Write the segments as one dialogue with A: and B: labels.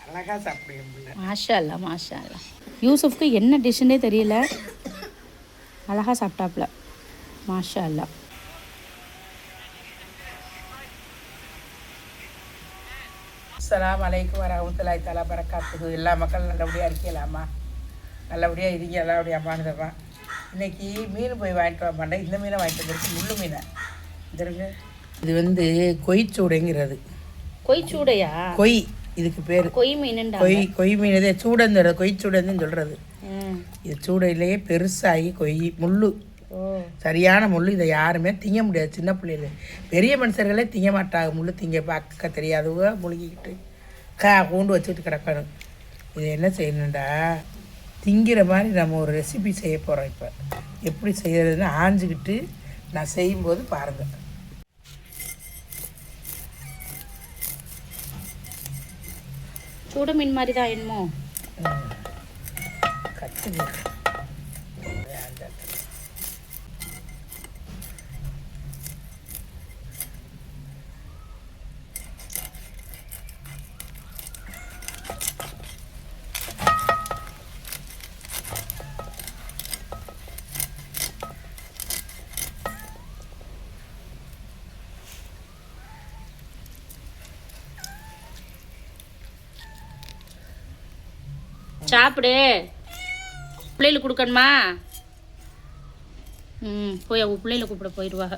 A: அழகாக சாப்பிடுவேன் பிள்ளை.
B: மாஷா அல்லா மாஷா அல்லா. யூசுஃப்க்கு என்ன டிஷ்ஷுன்னே தெரியல, அழகாக சாப்பிட்டாப்புல. மாஷா அல்லா.
A: அஸ்ஸலாமு அலைக்கும் வரஹ்மத்துல்லாஹி தஆலா பரக்காத்துஹு. எல்லா மக்களும் நல்லபடியாக இருக்கலாமா, நல்லபடியாக இருங்க, நல்லபடியாக அம்மானுதம்மா. இன்றைக்கி மீன் போய் வாங்கிட்டு வர மாட்டேன். இந்த மீனை வாங்கிட்டு வந்துருக்கு, முள்ளு மீனை. இது வந்து கொய்ச்சூடைங்கிறது.
B: கொய்ச்சூடையா?
A: கொய், இதுக்கு பேர்
B: கொய் மீன்.
A: கொய் மீன் இதே சூடந்த கொய்ச்சூடன்னு சொல்கிறது. இது சூடையிலேயே பெருசாகி கொய் முள்ளு, சரியான முள். இதை யாருமே திங்க முடியாது. சின்ன பிள்ளைகள், பெரிய மனுஷர்களே திங்க மாட்டாங்க. முள் திங்க பார்க்க தெரியாதவங்க முழுகிக்கிட்டு கூண்டு வச்சுக்கிட்டு கிடக்கணும். இதை என்ன செய்யணுண்டா, திங்கிற மாதிரி நம்ம ஒரு ரெசிபி செய்ய போகிறோம். இப்போ எப்படி செய்கிறதுன்னு ஆஞ்சிக்கிட்டு நான் செய்யும்போது பாருங்கள்.
B: சூட மீன் மாதிரி தான் என்னமோ.
A: கட்டு
B: சாப்பிடு, பிள்ளைகளுக்கு கொடுக்கணுமா? போய் அவங்க பிள்ளைகளை கூப்பிட போயிடுவாங்க.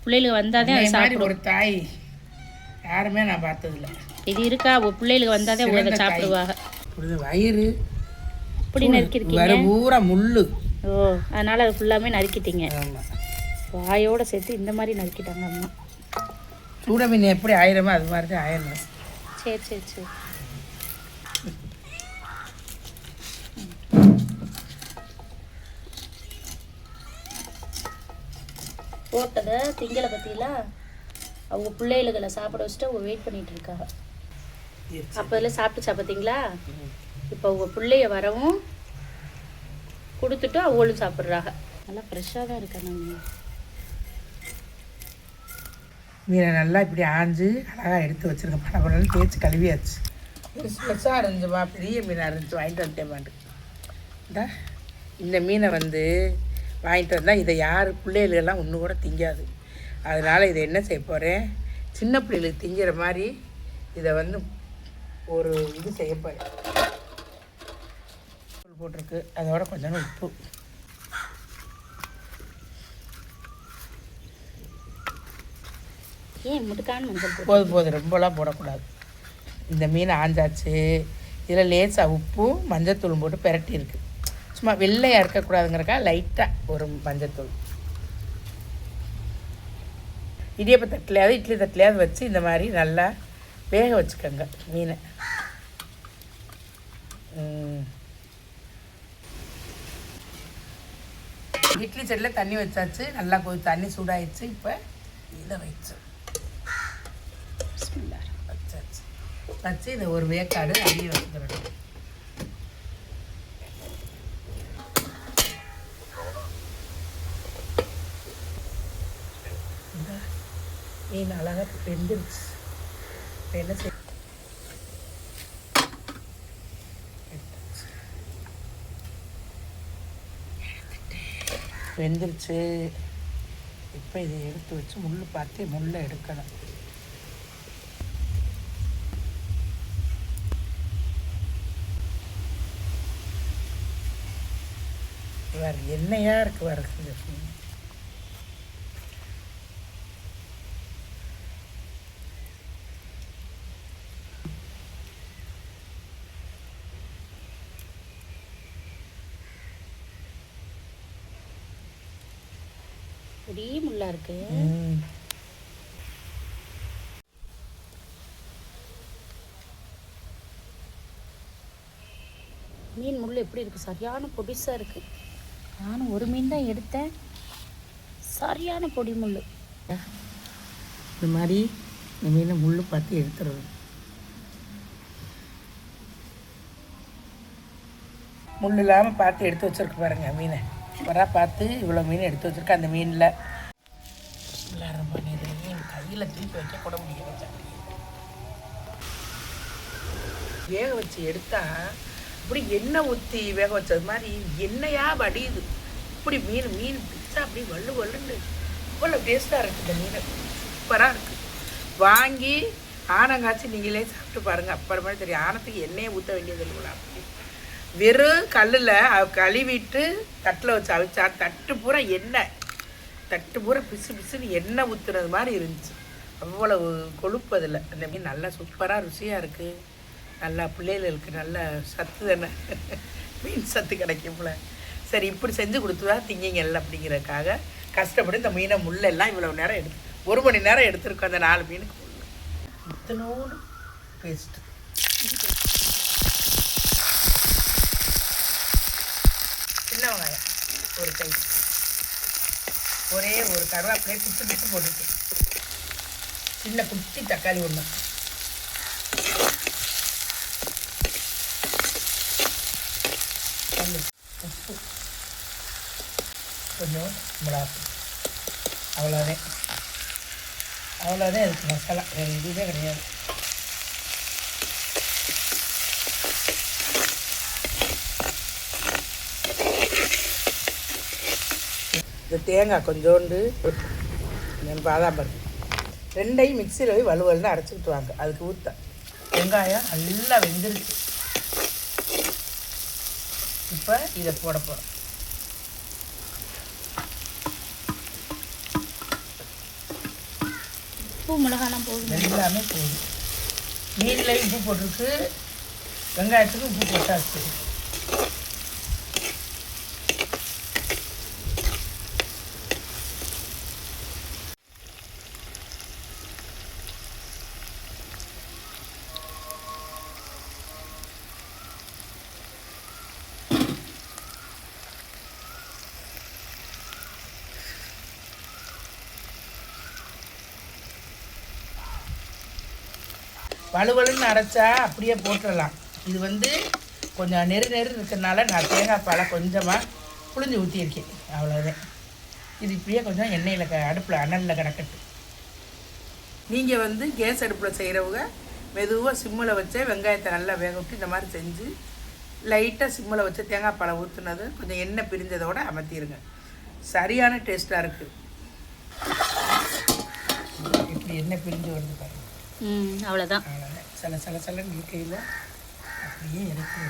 B: பிள்ளைகளுக்கு வந்தாதே அதை சாப்பிடும்.
A: ஒரு தாய் யாருமே நான் பார்த்ததில்ல.
B: இது இருக்கா, அவங்க பிள்ளைகளுக்கு வந்தாதே அவங்க அதை சாப்பிடுவாங்க.
A: வயிறு
B: இப்படி நறுக்கிருக்கீங்க,
A: பூரா முள்ளு.
B: ஓ, அதனால அது ஃபுல்லாமே நறுக்கிட்டீங்க. வாயோட சேர்த்து இந்த மாதிரி நறுக்கிட்டாங்க அம்மா.
A: சூட மீன் எப்படி ஆயிரமோ அது மாதிரி தான் ஆயிரணும்.
B: சரி சரி சரி. போட்டதை திங்களை பற்றியில அவங்க பிள்ளைகளை சாப்பிட வச்சுட்டு அவங்க வெயிட் பண்ணிட்டு இருக்காங்க. அப்போ இதில் சாப்பிட்டுச்சா பார்த்தீங்களா? இப்போ அவங்க பிள்ளைய வரவும் கொடுத்துட்டு அவங்களும் சாப்பிட்றாங்க. நல்லா ஃப்ரெஷ்ஷாக தான் இருக்காங்க.
A: மீனை நல்லா இப்படி ஆஞ்சு அழகாக எடுத்து வச்சுருங்க. பணம் தேய்ச்சி கழுவியாச்சு. ஃப்ரெஷ்ஷாக இருந்துச்சுமா, பெரிய மீனாக இருந்துச்சு, வாங்கிட்டு வந்துட்டேன் மாட்டு. இந்த மீனை வந்து வாங்கிட்டு வந்தால் இதை யார் பிள்ளைகளெல்லாம் ஒன்று கூட திங்காது. அதனால் இதை என்ன செய்ய போகிறேன், சின்ன பிள்ளைகளுக்கு திங்கிற மாதிரி இதை வந்து ஒரு இது செய்ய போகிறேன். போட்டிருக்கு, அதோட கொஞ்சம் உப்பு.
B: ஏன் முட்டுக்கான மஞ்சள்
A: போதும், ரொம்பலாம் போடக்கூடாது. இந்த மீனை ஆஞ்சாச்சு. இதில் லேசாக உப்பும் மஞ்சத்தூளும் போட்டு பெரட்டி இருக்குது. சும்மா வெள்ளையாக இருக்கக்கூடாதுங்கிறக்கா லைட்டாக ஒரு மஞ்சத்தூள். இடியப்ப தட்டிலையாவது இட்லி தட்டிலையாவது வச்சு இந்த மாதிரி நல்லா வேக வச்சுக்கோங்க மீனை. இட்லி சட்டியில் தண்ணி வச்சாச்சு, நல்லா கொஞ்சம் தண்ணி சூடாயிடுச்சு. இப்போ இதை வச்சாச்சு வச்சு இதை ஒரு வேக்காடு அடியை வச்சுக்கிறோம். மீன் அழகாக வெந்துருச்சு. இப்போ என்ன செய்ய, வெந்துருச்சு. இப்போ இதை எடுத்து வச்சு முள் பார்த்து முள்ளை எடுக்கணும். வேறு எண்ணெயாக இருக்குது வரது.
B: ஒரே முள்ளா இருக்கு. மீன் முள் எப்படி இருக்கு, சரியான பொடிசா இருக்கு. நானும் ஒரு மீன் தான் எடுத்தேன், சரியான பொடி முள்.
A: இந்த மாதிரி இந்த மீனை முள் பார்த்து எடுத்துறது. முள் இல்லாமல் பார்த்து எடுத்து வச்சுருக்கு பாருங்க மீனை. வரா பார்த்து இவ்வளோ மீன் எடுத்து வச்சுருக்கேன். அந்த மீனில் ரொம்ப நீர் கையில் திருப்பி வைக்க கூட முடியாது. வேக வச்சு எடுத்தா அப்படி எண்ணெய் ஊற்றி வேக வச்சது மாதிரி எண்ணெயாக வடியுது. இப்படி மீன் பிச்சா அப்படி வள்ளுன்னு இவ்வளோ டேஸ்ட்டாக இருக்குது. இந்த மீன் சூப்பராக இருக்குது. வாங்கி ஆனங்காய்ச்சி நீங்களே சாப்பிட்டு பாருங்கள். அப்புறமா தெரியும். ஆனத்துக்கு எண்ணெயை ஊற்ற வேண்டியது இல்லைங்களா. அப்படி வெறும் கல்லில் கழுவிட்டு தட்டில் வச்சு அவிச்சா தட்டு பூரா எண்ணெய், தட்டு பூரா பிசுன்னு எண்ணெய் ஊற்றுறது மாதிரி இருந்துச்சு. அவ்வளவு கொழுப்பு அதில். அந்த மீன் நல்லா சூப்பராக ருசியாக இருக்குது. நல்லா பிள்ளைகளுக்கு நல்ல சத்து தானே, மீன் சத்து கிடைக்கும்ல. சரி, இப்படி செஞ்சு கொடுத்துதா திங்கிங்கல்ல அப்படிங்கிறதுக்காக கஷ்டப்பட்டு இந்த மீனை முள்ளெல்லாம் இவ்வளோ நேரம் எடுத்து 1 மணி நேரம் எடுத்துருக்கோம். அந்த 4 மீனுக்கு முள்ள இத்தனோடு பேஸ்ட்டு. சின்ன வெங்காயம் ஒரு கை, ஒரே ஒரு கருவேப்பிலையை பிச்சு போட்டுட்டு, சின்ன குட்டி தக்காளி ஒன்று, உப்பு, கொஞ்சம் மிளகாத்தூள். அவ்வளோதான் இருக்குது மசாலா. வேறு இதுவே கிடையாது. இந்த தேங்காய் கொஞ்சோண்டு பாதாம் பருப்பு 2ஐயும் மிக்சியில் போய் வலுவலுன்னு அரைச்சிக்கிட்டு வாங்க. அதுக்கு ஊற்ற வெங்காயம் நல்லா வெந்துருச்சு. இப்போ இதை போட போகிறோம்.
B: உப்பு மிளகாலாம் போதும்,
A: எல்லாமே போதும். மீன்லேயும் உப்பு போட்டிருக்கு, வெங்காயத்துக்கு உப்பு போட்டாச்சு. வலுவலுன்னு அரைச்சா அப்படியே போட்டுடலாம். இது கொஞ்சம் நெரு இருக்கிறதுனால நான் தேங்காய் பாலை கொஞ்சமாக புளிஞ்சு ஊற்றியிருக்கேன். அவ்வளோதான். இது இப்படியே கொஞ்சம் எண்ணெயில் அடுப்பில் அனலில் கிடக்கட்டு. நீங்கள் கேஸ் அடுப்பில் செய்கிறவங்க மெதுவாக சிம்மில் வச்சு வெங்காயத்தை நல்லா வேக விட்டு இந்த மாதிரி செஞ்சு லைட்டாக சிம்மில் வச்சு தேங்காய் பாலை ஊற்றுனது கொஞ்சம் எண்ணெய் பிரிஞ்சதோடு அமர்த்திடுங்க. சரியான டேஸ்ட்டாக இருக்குது. இப்படி எண்ணெய் பிரிஞ்சு வருது பாருங்கள்.
B: அவ்வளோதான்.
A: சலன்னு இருக்கையில் அப்படியே இறக்கி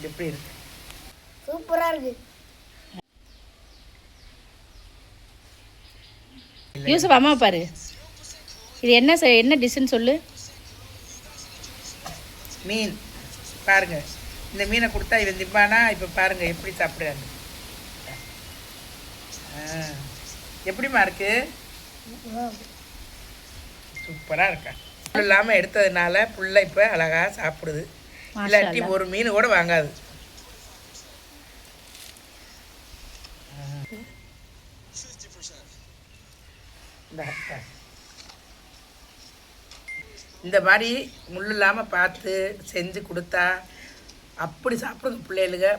A: எப்படி இருக்கு?
B: சூப்பராக இருக்கு. யூசுப் அம்மா பாரு, இது என்ன டிஷ்ஷுன்னு சொல்லு.
A: மீன் பாருங்க. இந்த மீனை கொடுத்தா இவன் திம்பானா? இப்போ பாருங்க எப்படி சாப்பிடுறாங்க. எப்படிமா இருக்கு? சூப்பராக இருக்கா. இல்லாமல் எடுத்ததுனால புள்ள இப்போ அழகாக சாப்பிடுது. இல்லாட்டி ஒரு மீன் கூட வாங்காது. இந்த மாதிரி முள் இல்லாமல் பார்த்து செஞ்சு கொடுத்தா அப்படி சாப்பிடுங்க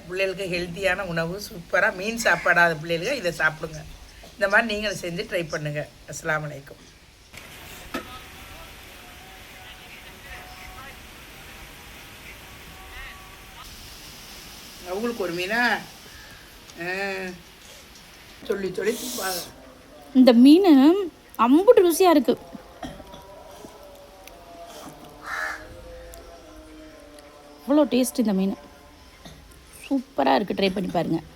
A: பிள்ளைகளுக்கு ஹெல்த்தியான உணவு. சூப்பராக மீன் சாப்பாடாத பிள்ளைகளுக்கு இதை சாப்பிடுங்க. இந்த மாதிரி நீங்களும் செஞ்சு ட்ரை பண்ணுங்கள். அஸ்ஸலாமு அலைக்கும். அவங்களுக்கு ஒரு மீனா சொல்லி
B: இந்த மீன் அம்புட்டு ருசியாக இருக்குது. அவ்வளோ டேஸ்ட். இந்த மீன் சூப்பராக இருக்குது. ட்ரை பண்ணி பாருங்கள்.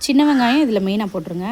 B: சின்ன வெங்காயம் இதில் மெயினாக போட்டுருங்க.